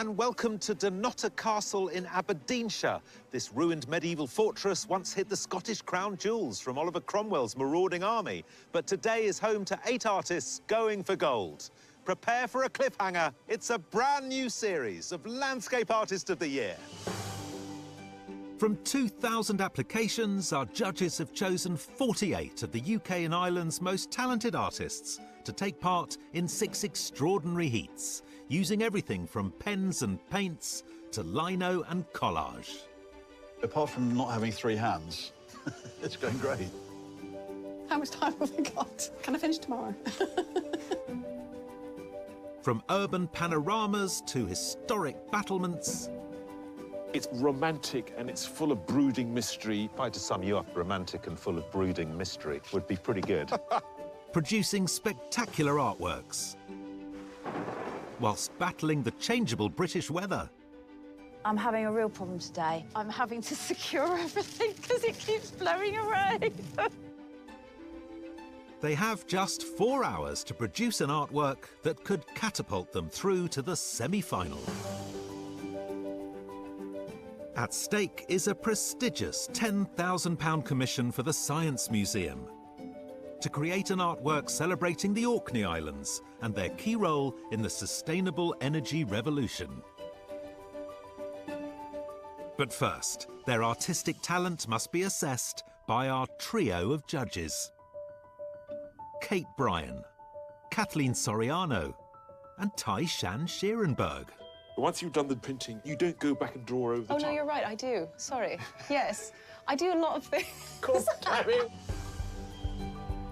and welcome to Dunnottar Castle in Aberdeenshire. This ruined medieval fortress once hid the Scottish crown jewels from Oliver Cromwell's marauding army, but today is home to 8 artists going for gold. Prepare for a cliffhanger. It's a brand new series of Landscape Artist of the Year. From 2,000 applications, our judges have chosen 48 of the UK and Ireland's most talented artists to take part in 6 extraordinary heats, using everything from pens and paints to lino and collage. Apart from not having 3 hands, it's going great. How much time have we got? Can I finish tomorrow? From urban panoramas to historic battlements. It's romantic and it's full of brooding mystery. If I had to sum you up, romantic and full of brooding mystery would be pretty good. Producing spectacular artworks, whilst battling the changeable British weather. I'm having a real problem today. I'm having to secure everything because it keeps blowing away. They have just 4 hours to produce an artwork that could catapult them through to the semi-final. At stake is a prestigious £10,000 commission for the Science Museum to create an artwork celebrating the Orkney Islands and their key role in the sustainable energy revolution. But first, their artistic talent must be assessed by our trio of judges. Kate Bryan, Kathleen Soriano, and Tai Shan Scherenberg. Once you've done the printing, you don't go back and draw over the top. Oh, no, you're right, I do. Sorry. Yes, I do a lot of things. Come on, Gary.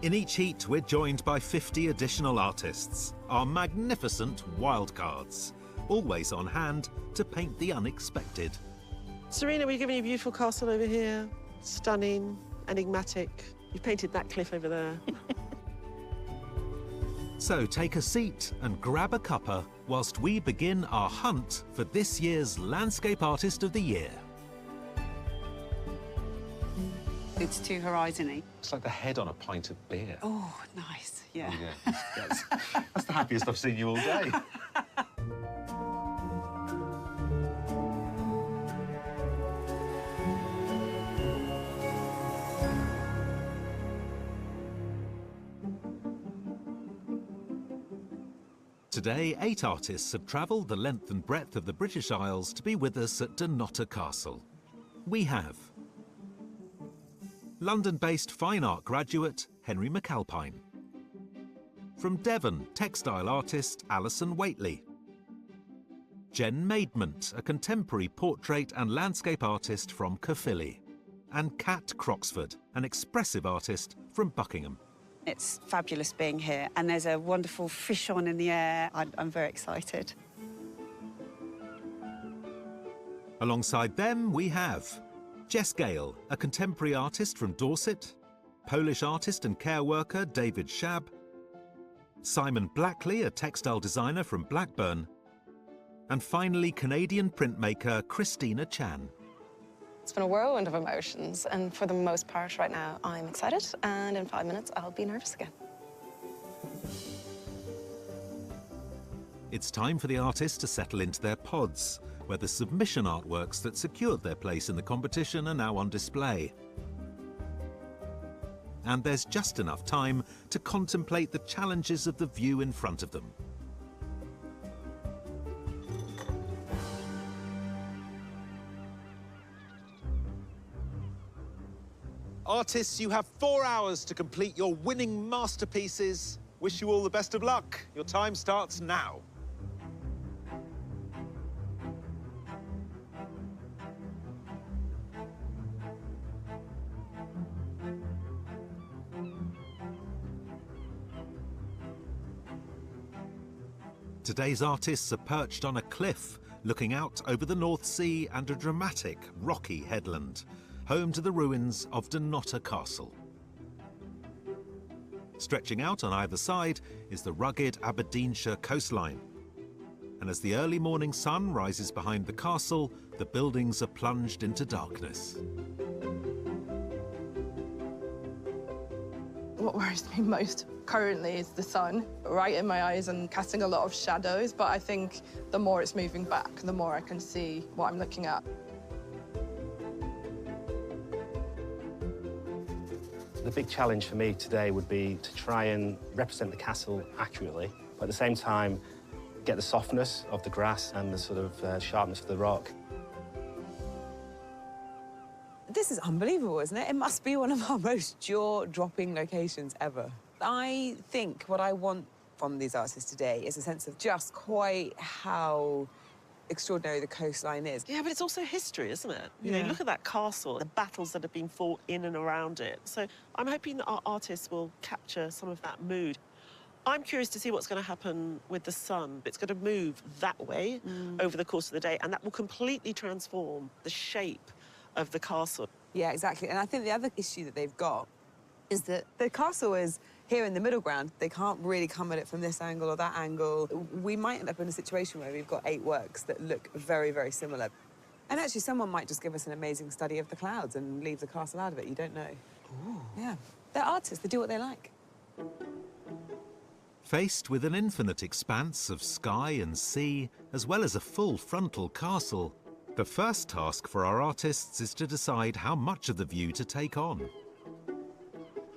In each heat, we're joined by 50 additional artists, our magnificent wildcards, always on hand to paint the unexpected. Serena, we're giving you a beautiful castle over here. Stunning, enigmatic. You've painted that cliff over there. So take a seat and grab a cuppa whilst we begin our hunt for this year's Landscape Artist of the Year. It's too horizon-y. It's like the head on a pint of beer. Oh, nice, yeah. Oh, yeah. That's the happiest I've seen you all day. Today, 8 artists have travelled the length and breadth of the British Isles to be with us at Dunnottar Castle. We have London-based fine art graduate Henry McAlpine. From Devon, textile artist Alison Waitley. Jen Maidment, a contemporary portrait and landscape artist from Caerphilly. And Kat Croxford, an expressive artist from Buckingham. It's fabulous being here, and there's a wonderful fish on in the air. I'm very excited. Alongside them, we have Jess Gale, a contemporary artist from Dorset, Polish artist and care worker David Shab, Simon Blackley, a textile designer from Blackburn, and finally Canadian printmaker Christina Chan. It's been a whirlwind of emotions, and for the most part right now, I'm excited, and in 5 minutes, I'll be nervous again. It's time for the artists to settle into their pods, where the submission artworks that secured their place in the competition are now on display. And there's just enough time to contemplate the challenges of the view in front of them. Artists, you have 4 hours to complete your winning masterpieces. Wish you all the best of luck. Your time starts now. Today's artists are perched on a cliff, looking out over the North Sea and a dramatic, rocky headland, home to the ruins of Dunnottar Castle. Stretching out on either side is the rugged Aberdeenshire coastline. And as the early morning sun rises behind the castle, the buildings are plunged into darkness. What worries me most currently is the sun, right in my eyes and casting a lot of shadows, but I think the more it's moving back, the more I can see what I'm looking at. The big challenge for me today would be to try and represent the castle accurately, but at the same time, get the softness of the grass and the sort of sharpness of the rock. This is unbelievable, isn't it? It must be one of our most jaw-dropping locations ever. I think what I want from these artists today is a sense of just quite how extraordinary the coastline is. Yeah, but it's also history, isn't it? You know, look at that castle, the battles that have been fought in and around it. So I'm hoping that our artists will capture some of that mood. I'm curious to see what's going to happen with the sun. It's going to move that way over the course of the day, and that will completely transform the shape of the castle. Yeah, exactly. And I think the other issue that they've got is that the castle is here in the middle ground. They can't really come at it from this angle or that angle. We might end up in a situation where we've got 8 works that look very, very similar. And actually, someone might just give us an amazing study of the clouds and leave the castle out of it. You don't know. Ooh. Yeah. They're artists. They do what they like. Faced with an infinite expanse of sky and sea, as well as a full frontal castle, the first task for our artists is to decide how much of the view to take on.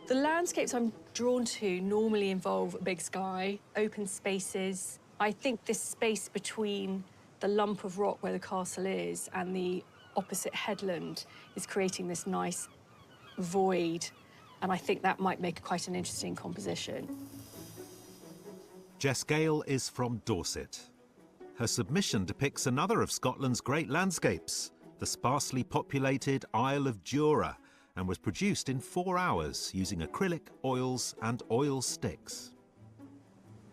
The landscapes I'm drawn to normally involve a big sky, open spaces. I think this space between the lump of rock where the castle is and the opposite headland is creating this nice void, and I think that might make quite an interesting composition. Jess Gale is from Dorset. Her submission depicts another of Scotland's great landscapes, the sparsely populated Isle of Jura, and was produced in 4 hours using acrylic, oils and oil sticks.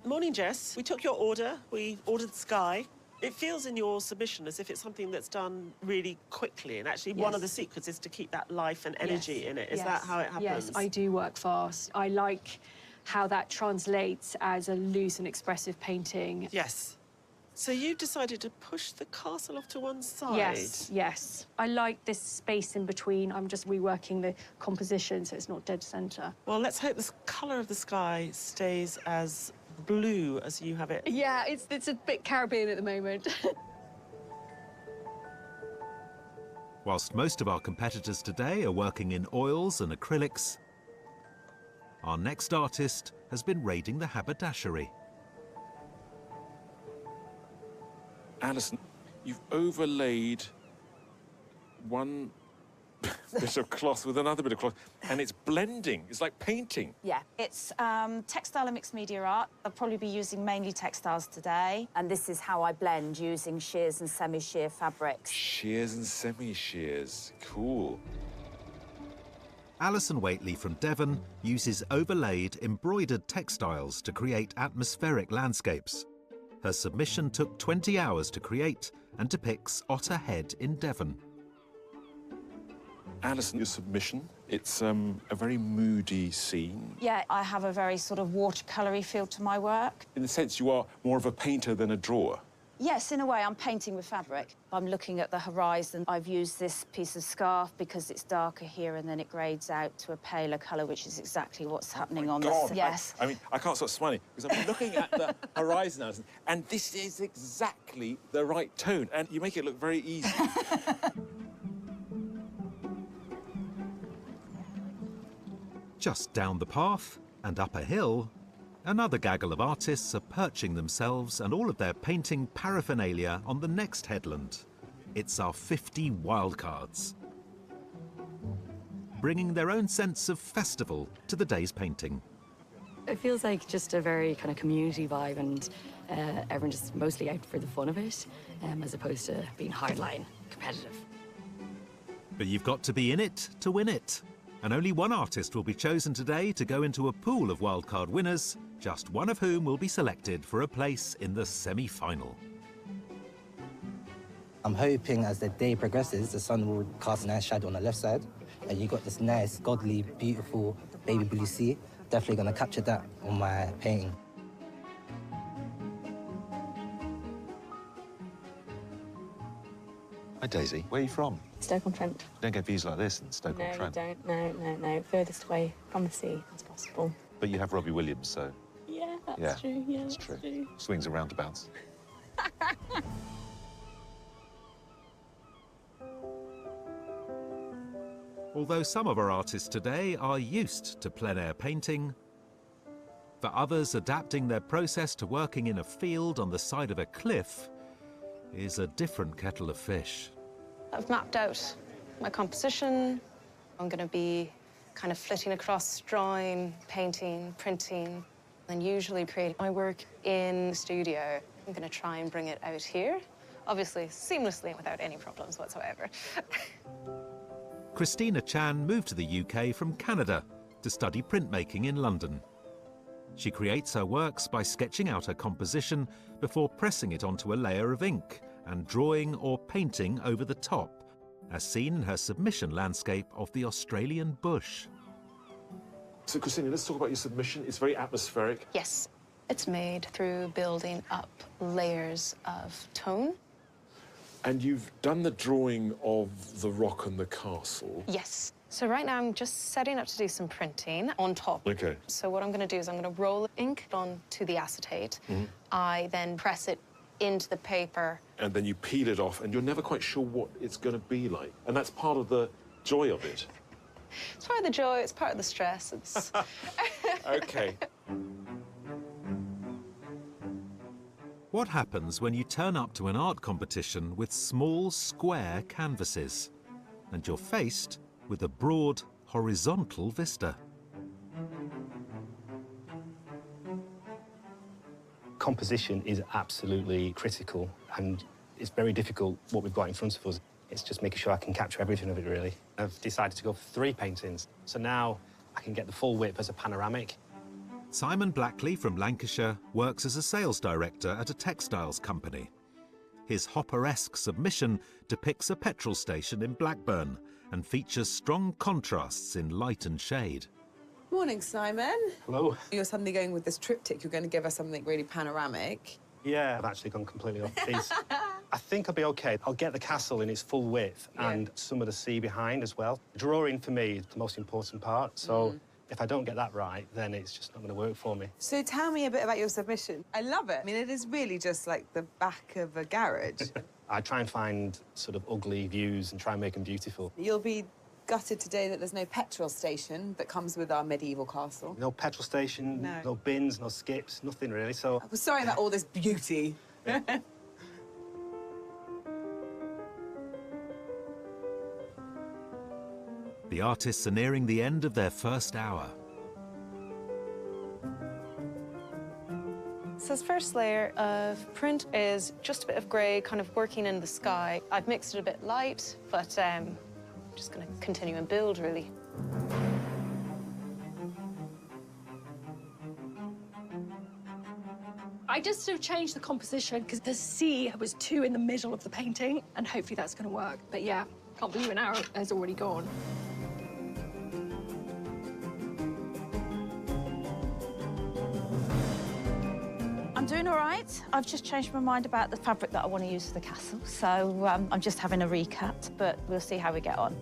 Morning, Jess. We took your order. We ordered sky. It feels in your submission as if it's something that's done really quickly, and actually one of the secrets is to keep that life and energy in it. Is that how it happens? Yes, I do work fast. I like how that translates as a loose and expressive painting. Yes. So you decided to push the castle off to one side? Yes, yes. I like this space in between. I'm just reworking the composition so it's not dead centre. Well, let's hope the colour of the sky stays as blue as you have it. Yeah, it's a bit Caribbean at the moment. Whilst most of our competitors today are working in oils and acrylics, our next artist has been raiding the haberdashery. Alison, you've overlaid one bit of cloth with another bit of cloth, and it's blending. It's like painting. Yeah, it's textile and mixed media art. I'll probably be using mainly textiles today. And this is how I blend, using shears and semi-shear fabrics. Shears and semi-shears. Cool. Alison Waitley from Devon uses overlaid, embroidered textiles to create atmospheric landscapes. Her submission took 20 hours to create and depicts Otter Head in Devon. Alison, your submission, it's a very moody scene. Yeah, I have a very sort of watercolory feel to my work. In the sense you are more of a painter than a drawer. Yes, in a way, I'm painting with fabric. I'm looking at the horizon. I've used this piece of scarf because it's darker here and then it grades out to a paler colour, which is exactly what's happening on God, this. Yes. I mean, I can't stop smiling because I'm looking at the horizon, Alison, and this is exactly the right tone, and you make it look very easy. Just down the path and up a hill, another gaggle of artists are perching themselves and all of their painting paraphernalia on the next headland. It's our 50 wildcards, bringing their own sense of festival to the day's painting. It feels like just a very kind of community vibe, and everyone just mostly out for the fun of it, as opposed to being hardline competitive. But you've got to be in it to win it. And only one artist will be chosen today to go into a pool of wildcard winners, just one of whom will be selected for a place in the semi-final. I'm hoping as the day progresses, the sun will cast a nice shadow on the left side, and you got this nice, godly, beautiful baby blue sea. Definitely going to capture that on my painting. I Daisy. Where are you from? Stoke-on-Trent. Don't get views like this in Stoke-on-Trent. No, you don't. No. Furthest away from the sea as possible. But you have Robbie Williams, so... Yeah, that's true. Yeah, that's true. Swings and roundabouts. Although some of our artists today are used to plein-air painting, for others, adapting their process to working in a field on the side of a cliff is a different kettle of fish. I've mapped out my composition. I'm going to be kind of flitting across drawing, painting, printing, and usually create my work in the studio. I'm going to try and bring it out here, obviously seamlessly and without any problems whatsoever. Christina Chan moved to the UK from Canada to study printmaking in London. She creates her works by sketching out her composition before pressing it onto a layer of ink and drawing or painting over the top, as seen in her submission landscape of the Australian bush. So, Christina, let's talk about your submission. It's very atmospheric. Yes, it's made through building up layers of tone. And you've done the drawing of the rock and the castle. Yes. So right now I'm just setting up to do some printing on top. OK. So what I'm going to do is I'm going to roll ink onto the acetate. I then press it into the paper. And then you peel it off, and you're never quite sure what it's going to be like. And that's part of the joy of it. It's part of the joy, it's part of the stress. It's... OK. What happens when you turn up to an art competition with small, square canvases and you're faced with a broad, horizontal vista? Composition is absolutely critical, and it's very difficult what we've got in front of us. It's just making sure I can capture everything of it, really. I've decided to go for 3 paintings, so now I can get the full width as a panoramic. Simon Blackley from Lancashire works as a sales director at a textiles company. His Hopper-esque submission depicts a petrol station in Blackburn and features strong contrasts in light and shade. Morning, Simon. Hello. You're suddenly going with this triptych. You're going to give us something really panoramic. Yeah, I've actually gone completely off piece. I think I'll be OK. I'll get the castle in its full width and some of the sea behind as well. Drawing, for me, is the most important part, so if I don't get that right, then it's just not going to work for me. So tell me a bit about your submission. I love it. I mean, it is really just like the back of a garage. I try and find sort of ugly views and try and make them beautiful. You'll be gutted today that there's no petrol station that comes with our medieval castle. No petrol station, no bins, no skips, nothing really, so... I'm sorry about all this beauty. The artists are nearing the end of their first hour. So this first layer of print is just a bit of grey, kind of working in the sky. I've mixed it a bit light, but I'm just going to continue and build, really. I just sort of changed the composition because the sea was too in the middle of the painting, and hopefully that's going to work. But yeah, can't believe an hour has already gone. I'm doing all right. I've just changed my mind about the fabric that I want to use for the castle, so I'm just having a recut, but we'll see how we get on.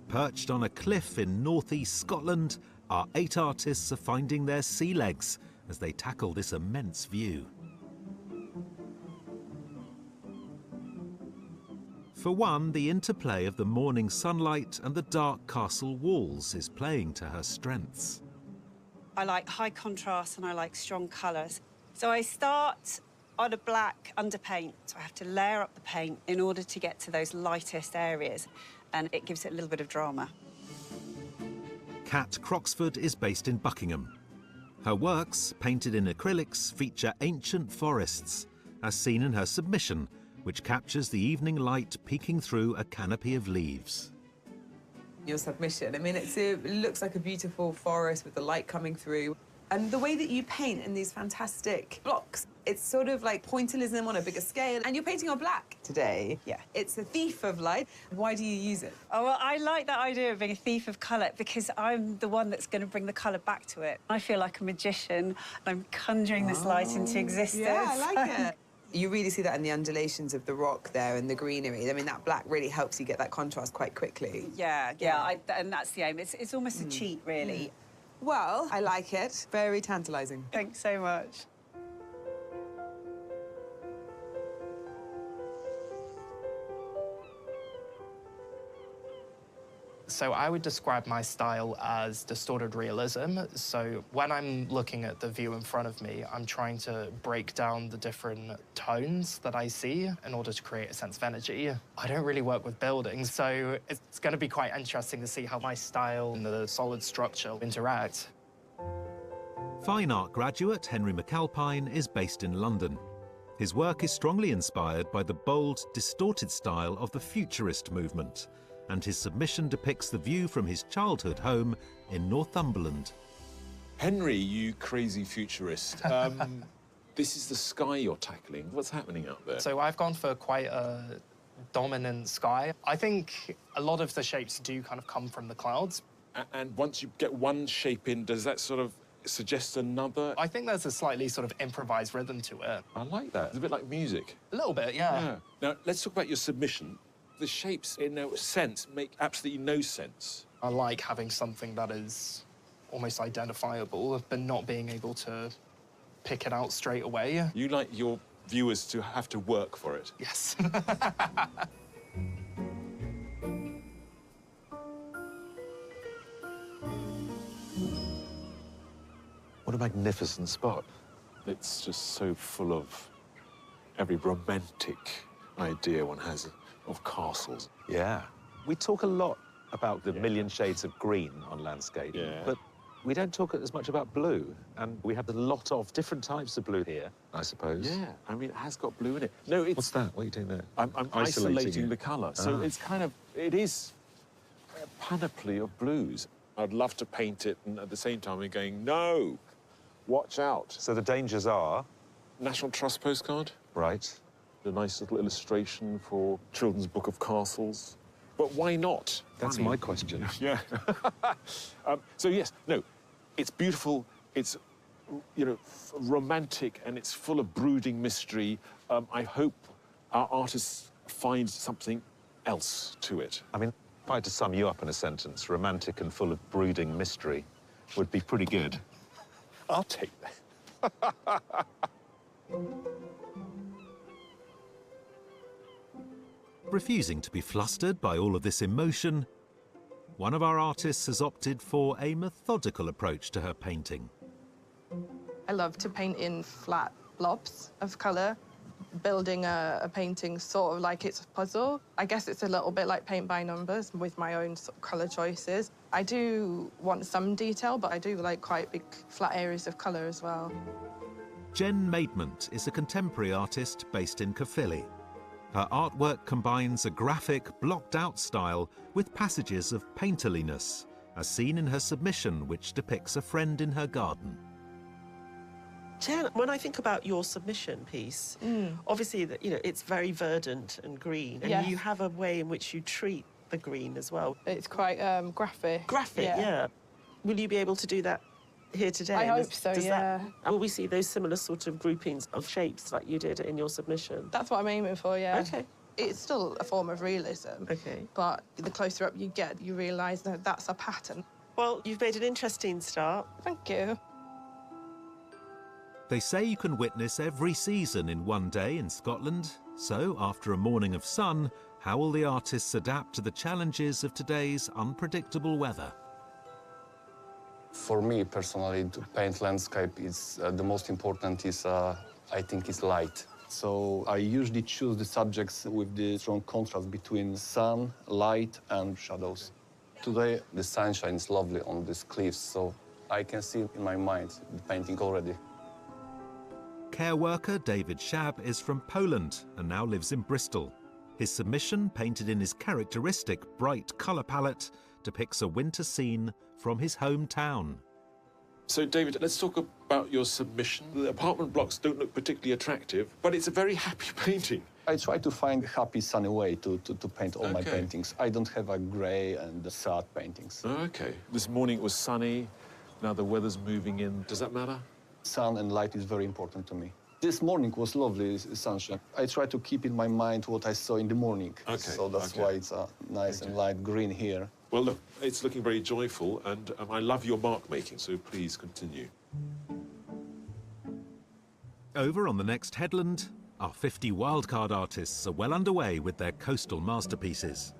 Perched on a cliff in northeast Scotland, our 8 artists are finding their sea legs as they tackle this immense view. For one, the interplay of the morning sunlight and the dark castle walls is playing to her strengths. I like high contrast and I like strong colours. So I start on a black underpaint, so I have to layer up the paint in order to get to those lightest areas, and it gives it a little bit of drama. Kat Croxford is based in Buckingham. Her works, painted in acrylics, feature ancient forests, as seen in her submission, which captures the evening light peeking through a canopy of leaves. Your submission, I mean, it looks like a beautiful forest with the light coming through. And the way that you paint in these fantastic blocks, It's sort of like pointillism on a bigger scale. And you're painting on black today. Yeah. It's a thief of light. Why do you use it? Oh, well, I like that idea of being a thief of colour because I'm the one that's going to bring the colour back to it. I feel like a magician, and I'm conjuring this light into existence. Yeah, I like it. You really see that in the undulations of the rock there and the greenery. I mean, that black really helps you get that contrast quite quickly. Yeah, and that's the aim. It's almost a cheat, really. Well, I like it. Very tantalising. Thanks so much. So I would describe my style as distorted realism. So when I'm looking at the view in front of me, I'm trying to break down the different tones that I see in order to create a sense of energy. I don't really work with buildings, so it's going to be quite interesting to see how my style and the solid structure interact. Fine art graduate Henry McAlpine is based in London. His work is strongly inspired by the bold, distorted style of the Futurist movement, and his submission depicts the view from his childhood home in Northumberland. Henry, you crazy futurist. This is the sky you're tackling. What's happening out there? So I've gone for quite a dominant sky. I think a lot of the shapes do kind of come from the clouds. And once you get one shape in, does that sort of suggest another? I think there's a slightly sort of improvised rhythm to it. I like that. It's a bit like music. A little bit, yeah. Now, let's talk about your submission. The shapes, in a sense, make absolutely no sense. I like having something that is almost identifiable, but not being able to pick it out straight away. You like your viewers to have to work for it. Yes. What a magnificent spot. It's just so full of every romantic idea one has of castles. Yeah. We talk a lot about the million shades of green on landscape, but we don't talk as much about blue. And we have a lot of different types of blue here, I suppose. Yeah, I mean, it has got blue in it. No, it's... What's that? What are you doing there? I'm isolating the colour. So it's kind of, it is a panoply of blues. I'd love to paint it, and at the same time we're going, no, watch out. So the dangers are? National Trust postcard. Right. A nice little illustration for Children's Book of Castles. But why not? That's my question. Yeah. So, yes, no, it's beautiful, it's, you know, romantic, and it's full of brooding mystery. I hope our artists find something else to it. I mean, if I had to sum you up in a sentence, romantic and full of brooding mystery would be pretty good. I'll take that. Refusing to be flustered by all of this emotion, one of our artists has opted for a methodical approach to her painting. I love to paint in flat blobs of colour, building a painting sort of like it's a puzzle. I guess it's a little bit like paint by numbers with my own sort of colour choices. I do want some detail, but I do like quite big flat areas of colour as well. Jen Maidment is a contemporary artist based in Caerphilly. Her artwork combines a graphic, blocked-out style with passages of painterliness, as seen in her submission, which depicts a friend in her garden. Jen, when I think about your submission piece, obviously, you know, it's very verdant and green, and you have a way in which you treat the green as well. It's quite graphic. Graphic, yeah. Will you be able to do that here today? I hope so, yeah. Will we see those similar sort of groupings of shapes like you did in your submission? That's what I'm aiming for, yeah. Okay. It's still a form of realism. Okay. But the closer up you get, you realise that that's a pattern. Well, you've made an interesting start. Thank you. They say you can witness every season in one day in Scotland. So, after a morning of sun, how will the artists adapt to the challenges of today's unpredictable weather? For me, personally, to paint landscape is the most important is, I think, is light. So I usually choose the subjects with the strong contrast between sun, light, and shadows. Today, the sunshine is lovely on these cliffs, so I can see in my mind the painting already. Care worker David Shab is from Poland and now lives in Bristol. His submission, painted in his characteristic bright colour palette, depicts a winter scene from his hometown. So, David, let's talk about your submission. The apartment blocks don't look particularly attractive, but it's a very happy painting. I try to find a happy, sunny way to paint all my Okay. paintings. I don't have a grey and sad paintings. Okay. This morning it was sunny. Now the weather's moving in. Does that matter? Sun and light is very important to me. This morning was lovely sunshine. I try to keep in my mind what I saw in the morning. Okay, So that's okay. why it's nice and light green here. Well, look, it's looking very joyful, and I love your mark making, so please continue. Over on the next headland, our 50 wildcard artists are well underway with their coastal masterpieces.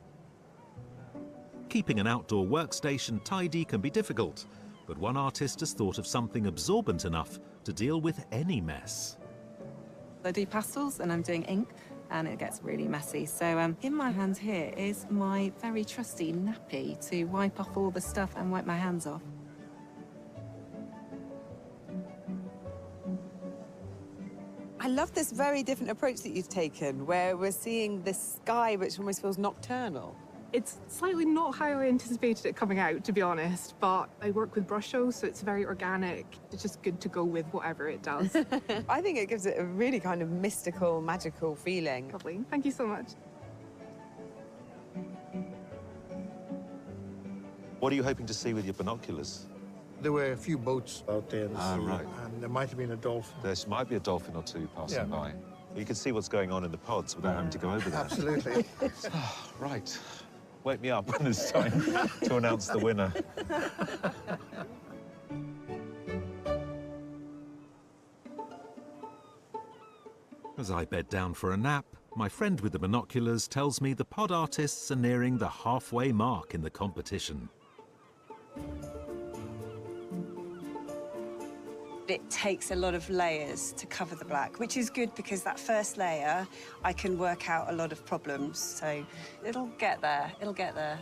Keeping an outdoor workstation tidy can be difficult, but one artist has thought of something absorbent enough to deal with any mess. I do pastels and I'm doing ink and it gets really messy. So in my hand here is my very trusty nappy to wipe off all the stuff and wipe my hands off. I love this very different approach that you've taken, where we're seeing this sky which almost feels nocturnal. It's slightly not how I anticipated it coming out, to be honest, but I work with brush shows, so it's very organic. It's just good to go with whatever it does. I think it gives it a really kind of mystical, magical feeling. Lovely. Thank you so much. What are you hoping to see with your binoculars? There were a few boats out there in the sea, right. and there might have been a dolphin. There might be a dolphin or two passing by. You can see what's going on in the pods without having to go over there. Absolutely. Right. Wake me up when it's time to announce the winner. As I bed down for a nap, my friend with the binoculars tells me the pod artists are nearing the halfway mark in the competition. It takes a lot of layers to cover the black, which is good because that first layer, I can work out a lot of problems. So it'll get there, it'll get there.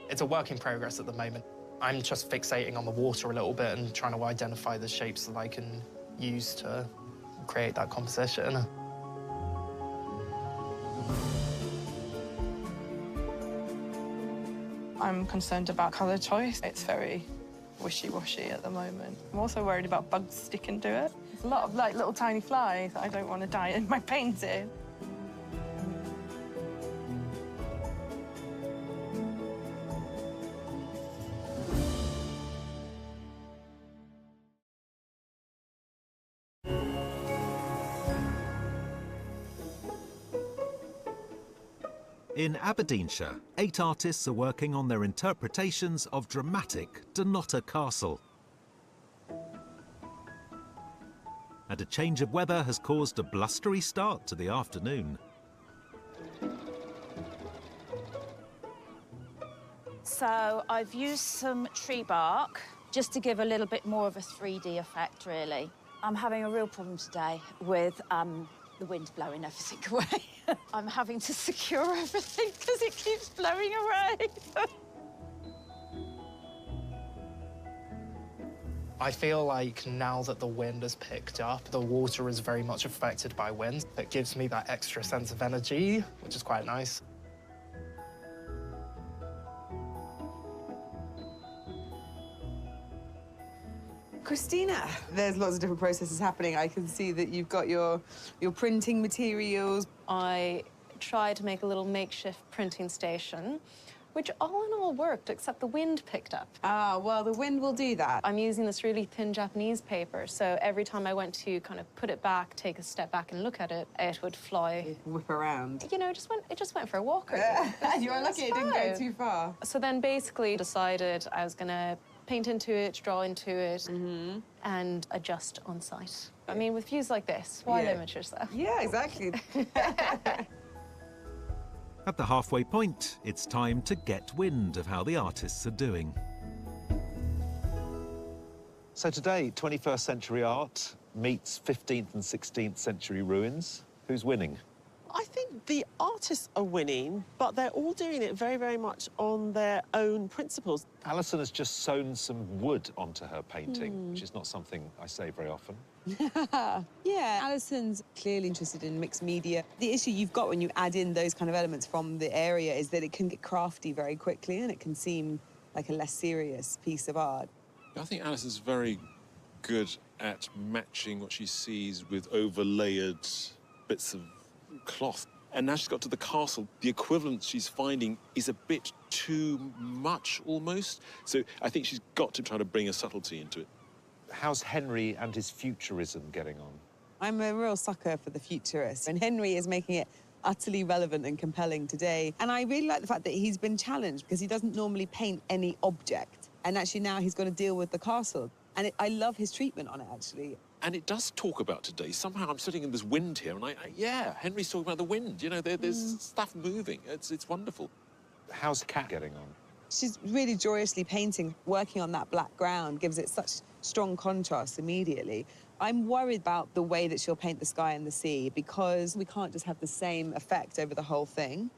It's a work in progress at the moment. I'm just fixating on the water a little bit and trying to identify the shapes that I can use to create that composition. I'm concerned about colour choice. It's very wishy-washy at the moment. I'm also worried about bugs sticking to it. There's a lot of like little tiny flies that I don't want to die in my painting. In Aberdeenshire, 8 artists are working on their interpretations of dramatic Dunnottar Castle. And a change of weather has caused a blustery start to the afternoon. So I've used some tree bark just to give a little bit more of a 3D effect, really. I'm having a real problem today with the wind blowing everything away. I'm having to secure everything because it keeps blowing away. I feel like now that the wind has picked up, the water is very much affected by wind. It gives me that extra sense of energy, which is quite nice. Christina, there's lots of different processes happening. I can see that you've got your printing materials. I tried to make a little makeshift printing station, which all in all worked, except the wind picked up. Ah, well, the wind will do that. I'm using this really thin Japanese paper, so every time I went to kind of put it back, take a step back and look at it, it would fly. Whip around. You know, it just went for a walk. You were lucky it didn't go too far. So then basically decided I was gonna paint into it, draw into it, and adjust on site. I mean, with views like this, why limit yourself? Yeah, exactly. At the halfway point, it's time to get wind of how the artists are doing. So today, 21st century art meets 15th and 16th century ruins. Who's winning? I think the artists are winning, but they're all doing it very, very much on their own principles. Alison has just sewn some wood onto her painting, which is not something I say very often. Yeah, Alison's clearly interested in mixed media. The issue you've got when you add in those kind of elements from the area is that it can get crafty very quickly and it can seem like a less serious piece of art. I think Alison's very good at matching what she sees with overlaid bits of cloth. And now she's got to the castle, the equivalent she's finding is a bit too much, almost. So I think she's got to try to bring a subtlety into it. How's Henry and his futurism getting on? I'm a real sucker for the futurist, and Henry is making it utterly relevant and compelling today. And I really like the fact that he's been challenged because he doesn't normally paint any object. And actually now he's got to deal with the castle. And I love his treatment on it, actually. And it does talk about today. Somehow I'm sitting in this wind here, and yeah, Henry's talking about the wind. You know, there's stuff moving. It's wonderful. How's Kat getting on? She's really joyously painting. Working on that black ground gives it such strong contrast immediately. I'm worried about the way that she'll paint the sky and the sea because we can't just have the same effect over the whole thing.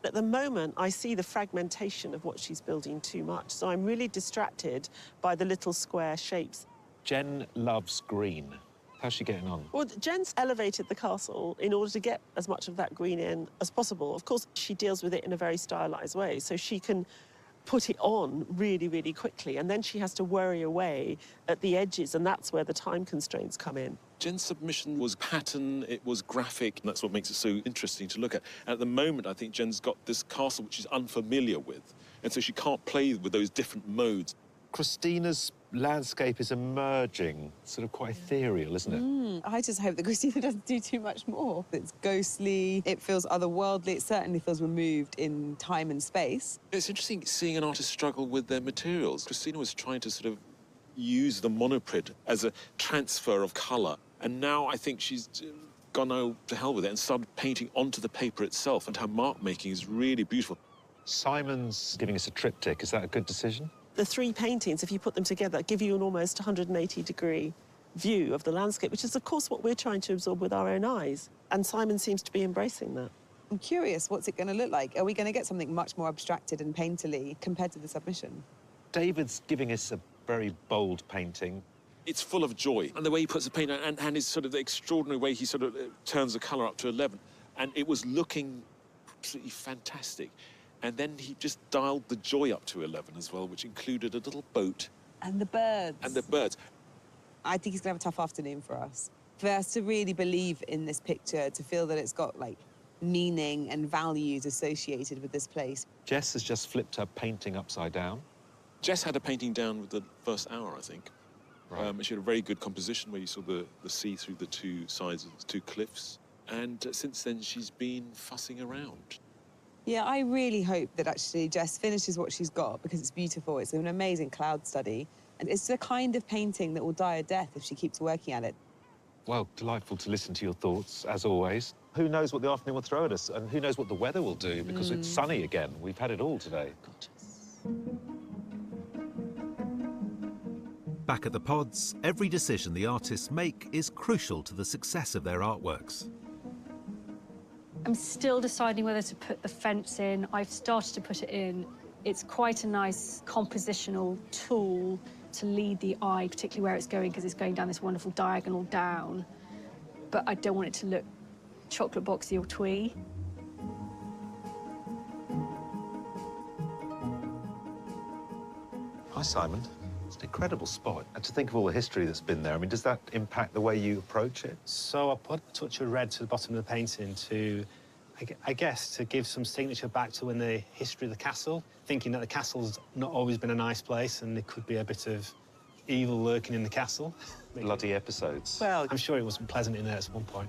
At the moment, I see the fragmentation of what she's building too much, so I'm really distracted by the little square shapes. Jen loves green. How's she getting on? Well, Jen's elevated the castle in order to get as much of that green in as possible. Of course, she deals with it in a very stylised way, so she can put it on really, really quickly, and then she has to worry away at the edges, and that's where the time constraints come in. Jen's submission was pattern, it was graphic, and that's what makes it so interesting to look at. And at the moment, I think Jen's got this castle which she's unfamiliar with, and so she can't play with those different modes. Christina's landscape is emerging, sort of quite ethereal, isn't it? I just hope that Christina doesn't do too much more. It's ghostly, it feels otherworldly, it certainly feels removed in time and space. It's interesting seeing an artist struggle with their materials. Christina was trying to sort of use the monoprint as a transfer of colour, and now I think she's gone to hell with it and started painting onto the paper itself, and her mark making is really beautiful. Simon's giving us a triptych. Is that a good decision? The three paintings, if you put them together, give you an almost 180-degree view of the landscape, which is, of course, what we're trying to absorb with our own eyes. And Simon seems to be embracing that. I'm curious, what's it going to look like? Are we going to get something much more abstracted and painterly compared to the submission? David's giving us a very bold painting. It's full of joy, and the way he puts the paint on, and his sort of the extraordinary way he sort of turns the colour up to 11. And it was looking absolutely fantastic. And then he just dialed the joy up to 11 as well, which included a little boat. And the birds. And the birds. I think he's going to have a tough afternoon for us. For us to really believe in this picture, to feel that it's got, like, meaning and values associated with this place. Jess has just flipped her painting upside down. Jess had a painting down with the first hour, I think. Right. She had a very good composition where you saw the sea through the two sides of the two cliffs. And since then, she's been fussing around. Yeah, I really hope that actually Jess finishes what she's got because it's beautiful. It's an amazing cloud study. And it's the kind of painting that will die a death if she keeps working at it. Well, delightful to listen to your thoughts, as always. Who knows what the afternoon will throw at us, and who knows what the weather will do, because it's sunny again. We've had it all today. Back at the pods, every decision the artists make is crucial to the success of their artworks. I'm still deciding whether to put the fence in. I've started to put it in. It's quite a nice compositional tool to lead the eye, particularly where it's going, because it's going down this wonderful diagonal down. But I don't want it to look chocolate boxy or twee. Hi, Simon. It's an incredible spot. And to think of all the history that's been there, I mean, does that impact the way you approach it? So I put a touch of red to the bottom of the painting to, I guess, to give some signature back to when the history of the castle, thinking that the castle's not always been a nice place and there could be a bit of evil lurking in the castle. Bloody episodes. Well, I'm sure it wasn't pleasant in there at one point.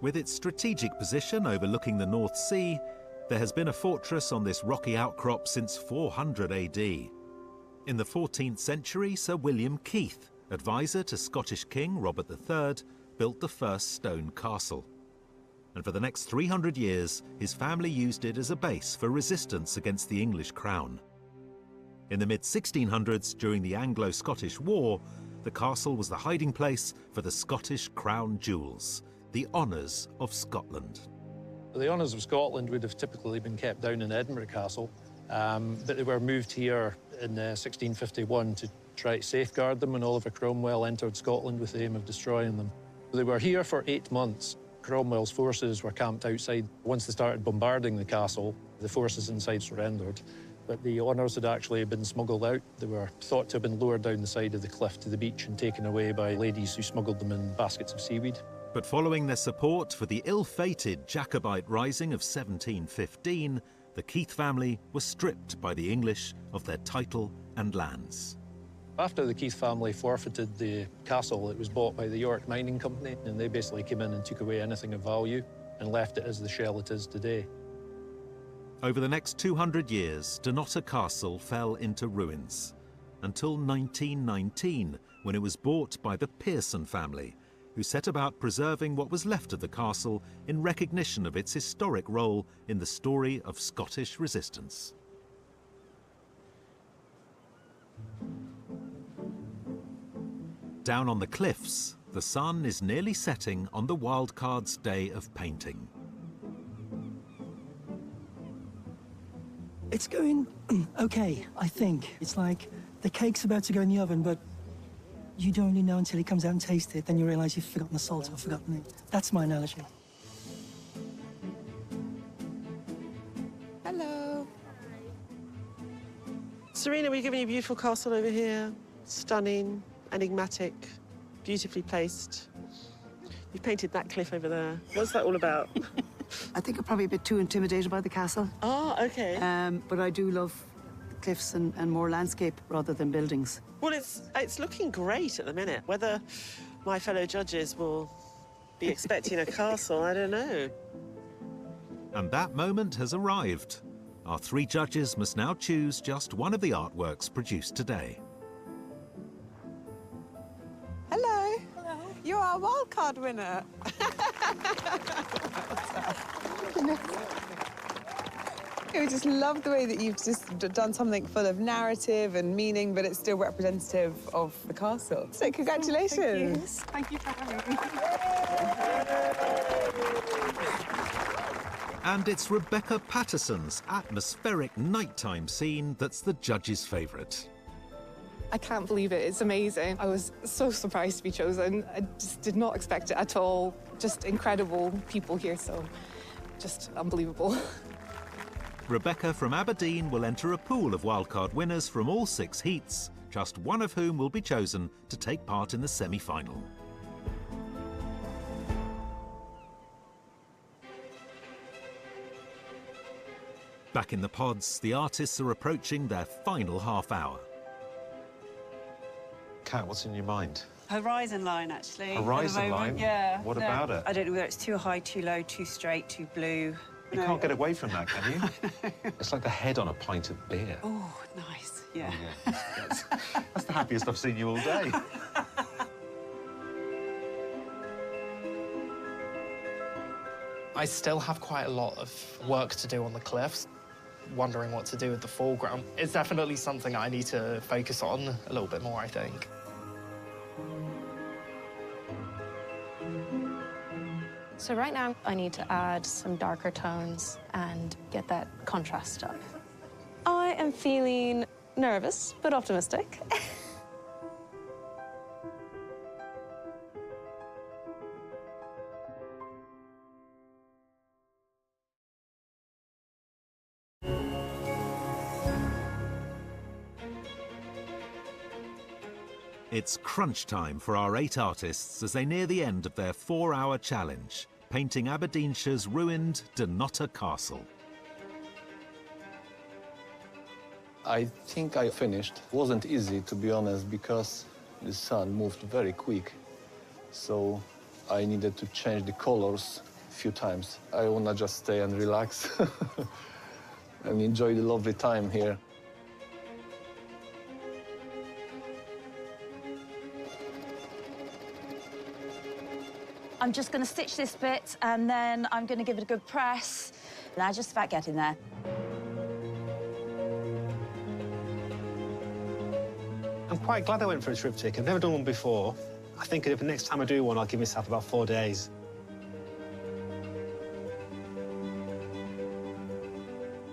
With its strategic position overlooking the North Sea, there has been a fortress on this rocky outcrop since 400 AD. In the 14th century, Sir William Keith, advisor to Scottish King Robert III, built the first stone castle. And for the next 300 years, his family used it as a base for resistance against the English crown. In the mid-1600s, during the Anglo-Scottish War, the castle was the hiding place for the Scottish crown jewels, the honours of Scotland. The honours of Scotland would have typically been kept down in Edinburgh Castle, but they were moved here in 1651 to try to safeguard them when Oliver Cromwell entered Scotland with the aim of destroying them. They were here for 8 months. Cromwell's forces were camped outside. Once they started bombarding the castle, the forces inside surrendered. But the honours had actually been smuggled out. They were thought to have been lowered down the side of the cliff to the beach and taken away by ladies who smuggled them in baskets of seaweed. But following their support for the ill-fated Jacobite Rising of 1715, the Keith family was stripped by the English of their title and lands. After the Keith family forfeited the castle, it was bought by the York Mining Company, and they basically came in and took away anything of value and left it as the shell it is today. Over the next 200 years, Dunnottar Castle fell into ruins, until 1919, when it was bought by the Pearson family, who set about preserving what was left of the castle in recognition of its historic role in the story of Scottish resistance. Down on the cliffs, the sun is nearly setting on the wildcard's day of painting. It's going okay, I think. It's like the cake's about to go in the oven, but you don't really know until it comes out and taste it, then you realise you've forgotten the salt or forgotten it. That's my analogy. Hello. Serena, we're giving you a beautiful castle over here. Stunning, enigmatic, beautifully placed. You've painted that cliff over there. What's that all about? I think I'm probably a bit too intimidated by the castle. Ah, OK. But I do love cliffs and more landscape rather than buildings. Well, it's looking great at the minute. Whether my fellow judges will be expecting a castle, I don't know. And that moment has arrived. Our 3 judges must now choose just one of the artworks produced today. Hello. Hello. You are a wildcard winner. I just love the way that you've just done something full of narrative and meaning, but it's still representative of the castle. So congratulations. Thank you for having me. And it's Rebecca Patterson's atmospheric nighttime scene that's the judge's favourite. I can't believe it. It's amazing. I was so surprised to be chosen. I just did not expect it at all. Just incredible people here, so just unbelievable. Rebecca from Aberdeen will enter a pool of wildcard winners from all 6 heats, just one of whom will be chosen to take part in the semi-final. Back in the pods, the artists are approaching their final half hour. Kat, what's in your mind? Horizon line, actually. Horizon line? Yeah. What about it? I don't know whether it's too high, too low, too straight, too blue. You can't get away from that, can you? It's like the head on a pint of beer. Oh, nice. Yeah. Oh, yeah. That's the happiest I've seen you all day. I still have quite a lot of work to do on the cliffs, wondering what to do with the foreground. It's definitely something I need to focus on a little bit more, I think. So right now, I need to add some darker tones and get that contrast up. I am feeling nervous, but optimistic. It's crunch time for our 8 artists as they near the end of their 4-hour challenge, painting Aberdeenshire's ruined Dunnottar Castle. I think I finished. It wasn't easy, to be honest, because the sun moved very quick. So I needed to change the colors a few times. I want to just stay and relax and enjoy the lovely time here. I'm just going to stitch this bit, and then I'm going to give it a good press. Now, just about getting there. I'm quite glad I went for a triptych. I've never done one before. I think if the next time I do one, I'll give myself about 4 days.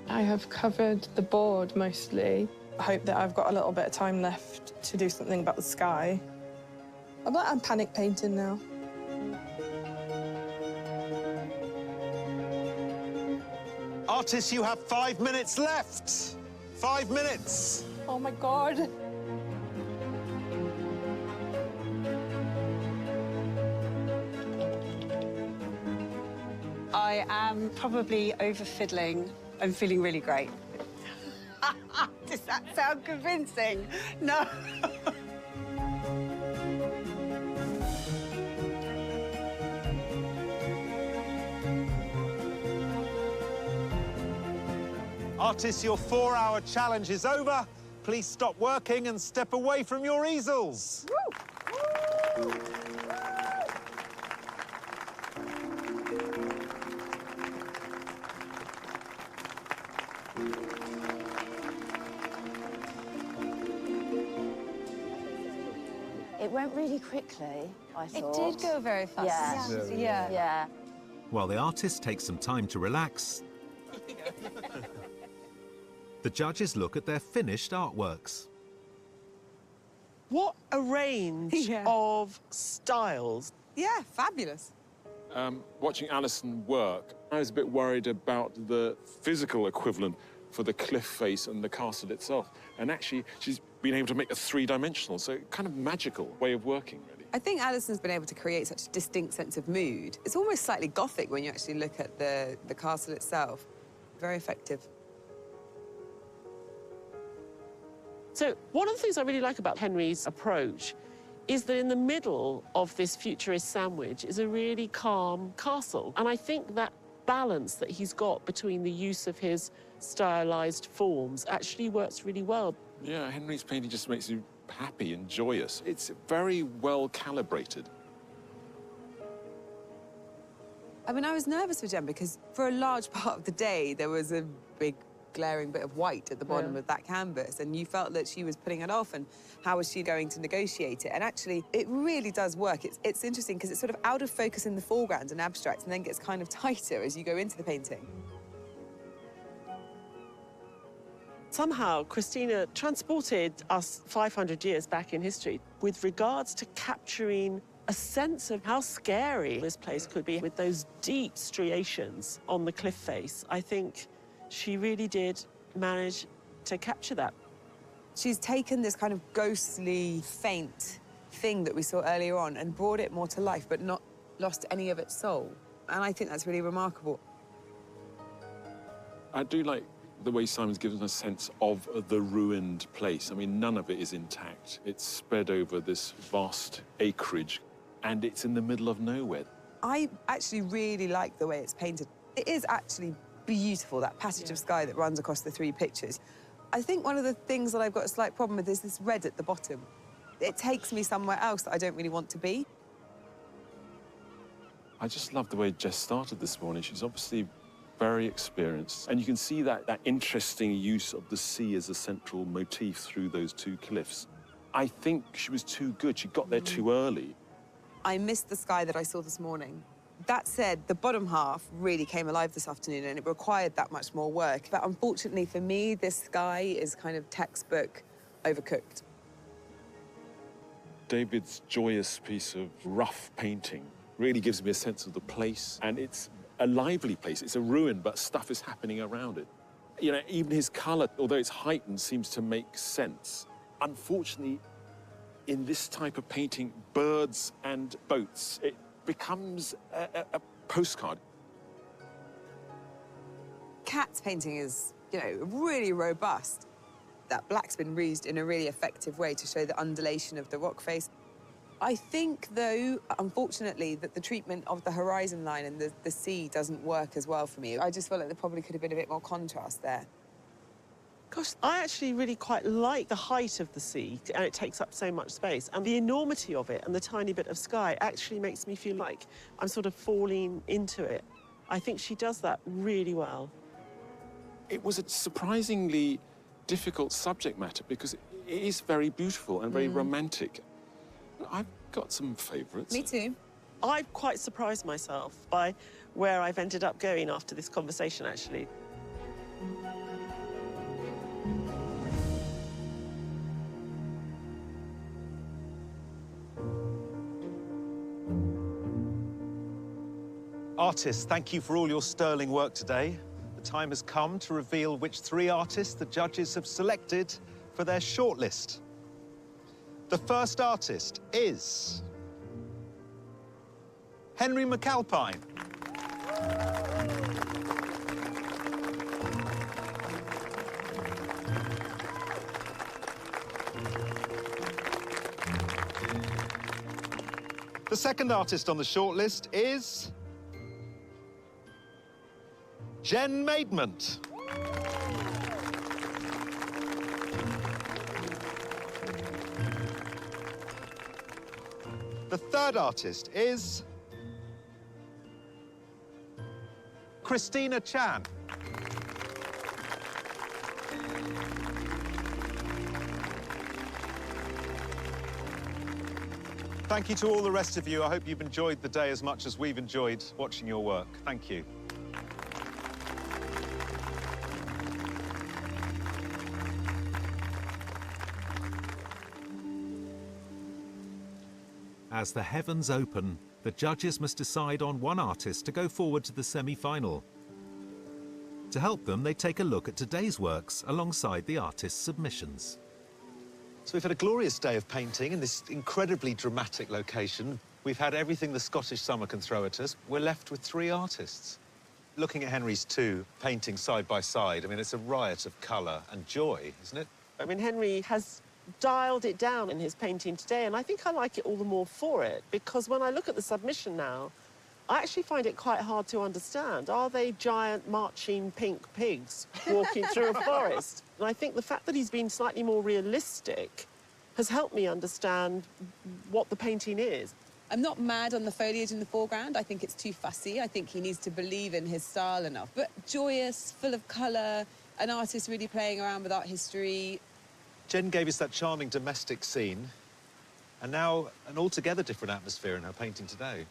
I have covered the board mostly. I hope that I've got a little bit of time left to do something about the sky. I'm panic painting now. Artists, you have 5 minutes left. 5 minutes. Oh my God. I am probably over-fiddling. I'm feeling really great. Does that sound convincing? No. Artists, your 4-hour challenge is over. Please stop working and step away from your easels. Woo! It went really quickly, I thought. It did go very fast. Yeah. While the artists take some time to relax, the judges look at their finished artworks. What a range of styles. Yeah, fabulous. Watching Alison work, I was a bit worried about the physical equivalent for the cliff face and the castle itself. And actually, she's been able to make a three-dimensional, so kind of magical way of working, really. I think Alison's been able to create such a distinct sense of mood. It's almost slightly gothic when you actually look at the castle itself. Very effective. So one of the things I really like about Henry's approach is that in the middle of this futurist sandwich is a really calm castle. And I think that balance that he's got between the use of his stylized forms actually works really well. Yeah, Henry's painting just makes you happy and joyous. It's very well calibrated. I mean, I was nervous for Jen because for a large part of the day, there was a big glaring bit of white at the bottom of that canvas, and you felt that she was putting it off, and how was she going to negotiate it? And actually, it really does work. It's interesting because it's sort of out of focus in the foreground and abstract, and then gets kind of tighter as you go into the painting. Somehow, Christina transported us 500 years back in history with regards to capturing a sense of how scary this place could be with those deep striations on the cliff face. I think she really did manage to capture that. She's taken this kind of ghostly, faint thing that we saw earlier on and brought it more to life, but not lost any of its soul. And I think that's really remarkable. I do like the way Simon's given a sense of the ruined place. I mean, none of it is intact. It's spread over this vast acreage, and it's in the middle of nowhere. I actually really like the way it's painted. It is actually beautiful, that passage of sky that runs across the three pictures. I think one of the things that I've got a slight problem with is this red at the bottom. It takes me somewhere else that I don't really want to be. I just love the way Jess started this morning. She's obviously very experienced, and you can see that interesting use of the sea as a central motif through those two cliffs. I think she was too good. She got there too early. I missed the sky that I saw this morning. That said, the bottom half really came alive this afternoon, and it required that much more work. But unfortunately for me, this sky is kind of textbook overcooked. David's joyous piece of rough painting really gives me a sense of the place, and it's a lively place. It's a ruin, but stuff is happening around it. You know, even his colour, although it's heightened, seems to make sense. Unfortunately, in this type of painting, birds and boats, it becomes a postcard. Kat's painting is, you know, really robust. That black's been used in a really effective way to show the undulation of the rock face. I think, though, unfortunately, that the treatment of the horizon line and the sea doesn't work as well for me. I just felt like there probably could have been a bit more contrast there. Gosh, I actually really quite like the height of the sea, and it takes up so much space. And the enormity of it and the tiny bit of sky actually makes me feel like I'm sort of falling into it. I think she does that really well. It was a surprisingly difficult subject matter because it is very beautiful and very romantic. I've got some favourites. Me too. I've quite surprised myself by where I've ended up going after this conversation, actually. Artists, thank you for all your sterling work today. The time has come to reveal which 3 artists the judges have selected for their shortlist. The first artist is Henry McAlpine. The second artist on the shortlist is Jen Maidment. The third artist is Christina Chan. Thank you to all the rest of you. I hope you've enjoyed the day as much as we've enjoyed watching your work. Thank you. As the heavens open, the judges must decide on one artist to go forward to the semi-final. To help them, they take a look at today's works alongside the artist's submissions. So we've had a glorious day of painting in this incredibly dramatic location. We've had everything the Scottish summer can throw at us. We're left with 3 artists. Looking at Henry's 2 paintings side by side, I mean, it's a riot of colour and joy, isn't it? I mean, Henry has dialed it down in his painting today, and I think I like it all the more for it, because when I look at the submission now, I actually find it quite hard to understand. Are they giant marching pink pigs walking through a forest? And I think the fact that he's been slightly more realistic has helped me understand what the painting is. I'm not mad on the foliage in the foreground. I think it's too fussy. I think he needs to believe in his style enough. But joyous, full of colour, an artist really playing around with art history. Jen gave us that charming domestic scene, and now an altogether different atmosphere in her painting today.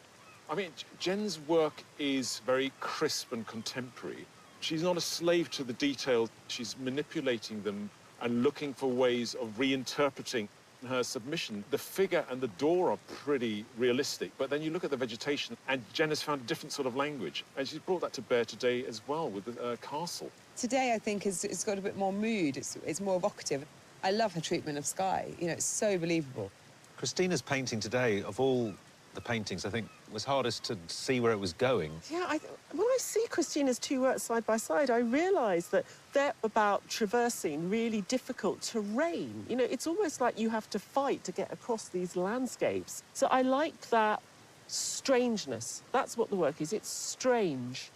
I mean, Jen's work is very crisp and contemporary. She's not a slave to the detail. She's manipulating them and looking for ways of reinterpreting her submission. The figure and the door are pretty realistic, but then you look at the vegetation, and Jen has found a different sort of language, and she's brought that to bear today as well with the castle. Today, I think, it's got a bit more mood. It's more evocative. I love her treatment of sky. You know, it's so believable. Christina's painting today, of all the paintings, I think, was hardest to see where it was going. Yeah, when I see Christina's 2 works side by side, I realise that they're about traversing really difficult terrain. You know, it's almost like you have to fight to get across these landscapes. So I like that strangeness. That's what the work is. It's strange.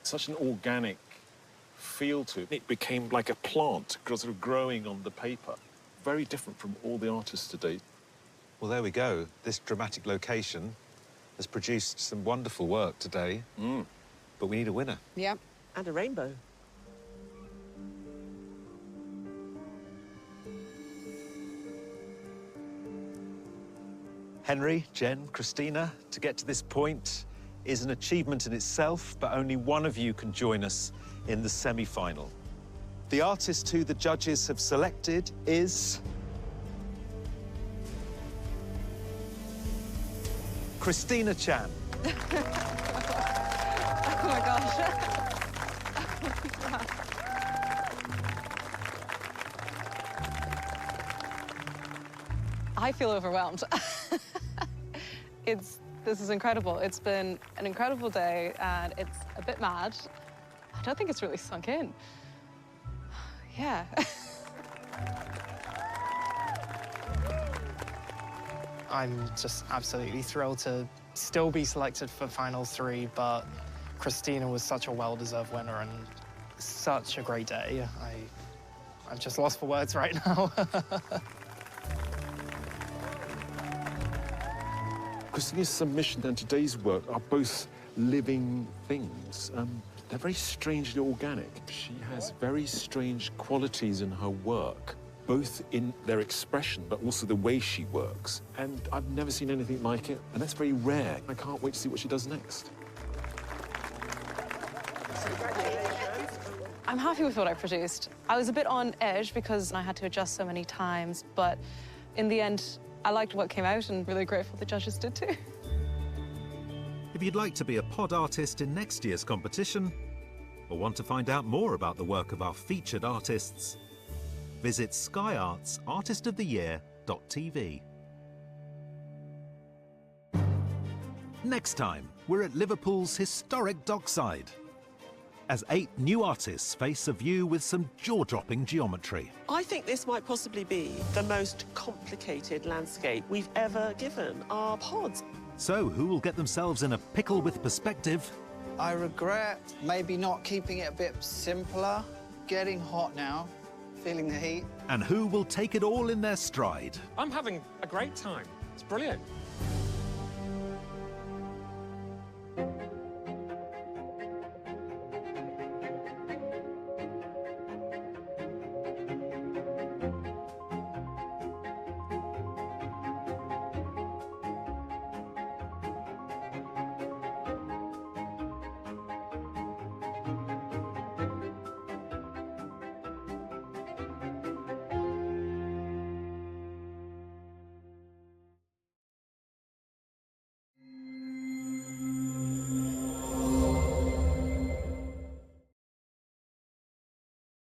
Such an organic feel to it. It became like a plant sort of growing on the paper. Very different from all the artists today. Well, there we go. This dramatic location has produced some wonderful work today. But we need a winner. Yep. And a rainbow. Henry, Jen, Christina, to get to this point is an achievement in itself, but only one of you can join us in the semi-final. The artist who the judges have selected is Christina Chan. Oh my gosh. I feel overwhelmed. This is incredible. It's been an incredible day, and it's a bit mad. I don't think it's really sunk in. Yeah. I'm just absolutely thrilled to still be selected for Final 3, but Christina was such a well-deserved winner and such a great day. I'm just lost for words right now. Christina's submission and today's work are both living things. They're very strangely organic. She has very strange qualities in her work, both in their expression, but also the way she works. And I've never seen anything like it, and that's very rare. I can't wait to see what she does next. I'm happy with what I produced. I was a bit on edge because I had to adjust so many times, but in the end, I liked what came out and really grateful the judges did too. If you'd like to be a pod artist in next year's competition, or want to find out more about the work of our featured artists, visit skyartsartistoftheyear.tv. Next time, we're at Liverpool's historic dockside, as 8 new artists face a view with some jaw-dropping geometry. I think this might possibly be the most complicated landscape we've ever given our pods. So who will get themselves in a pickle with perspective? I regret maybe not keeping it a bit simpler. Getting hot now, feeling the heat. And who will take it all in their stride? I'm having a great time. It's brilliant.